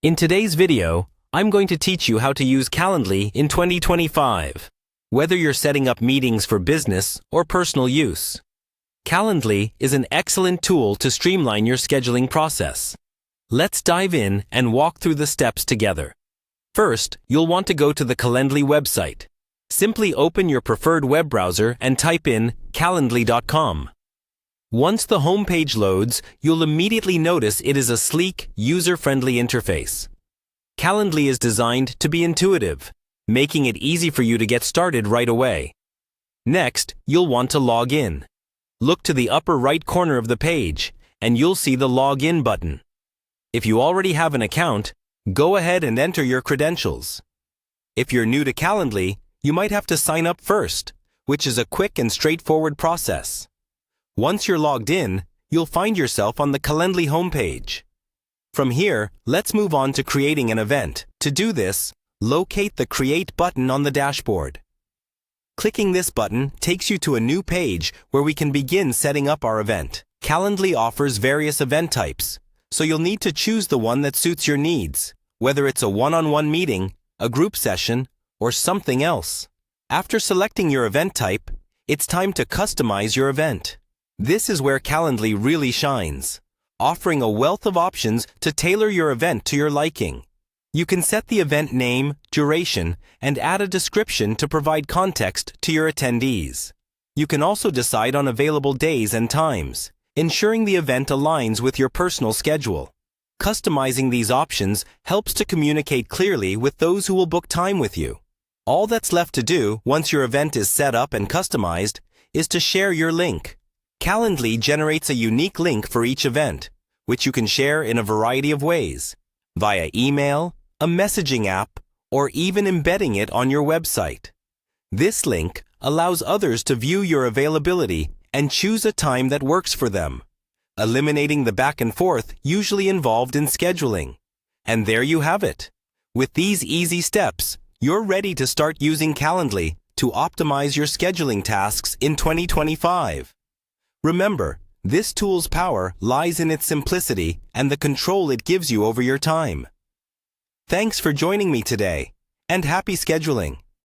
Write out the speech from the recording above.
In today's video, I'm going to teach you how to use Calendly in 2025, whether you're setting up meetings for business or personal use. Calendly is an excellent tool to streamline your scheduling process. Let's dive in and walk through the steps together. First, you'll want to go to the Calendly website. Simply open your preferred web browser and type in calendly.com. Once the homepage loads, you'll immediately notice it is a sleek, user-friendly interface. Calendly is designed to be intuitive, making it easy for you to get started right away. Next, you'll want to log in. Look to the upper right corner of the page, and you'll see the Login button. If you already have an account, go ahead and enter your credentials. If you're new to Calendly, you might have to sign up first, which is a quick and straightforward process. Once you're logged in, you'll find yourself on the Calendly homepage. From here, let's move on to creating an event. To do this, locate the Create button on the dashboard. Clicking this button takes you to a new page where we can begin setting up our event. Calendly offers various event types, so you'll need to choose the one that suits your needs, whether it's a one-on-one meeting, a group session, or something else. After selecting your event type, it's time to customize your event. This is where Calendly really shines, offering a wealth of options to tailor your event to your liking. You can set the event name, duration, and add a description to provide context to your attendees. You can also decide on available days and times, ensuring the event aligns with your personal schedule. Customizing these options helps to communicate clearly with those who will book time with you. All that's left to do once your event is set up and customized is to share your link. Calendly generates a unique link for each event, which you can share in a variety of ways, via email, a messaging app, or even embedding it on your website. This link allows others to view your availability and choose a time that works for them, eliminating the back and forth usually involved in scheduling. And there you have it. With these easy steps, you're ready to start using Calendly to optimize your scheduling tasks in 2025. Remember, this tool's power lies in its simplicity and the control it gives you over your time. Thanks for joining me today, and happy scheduling!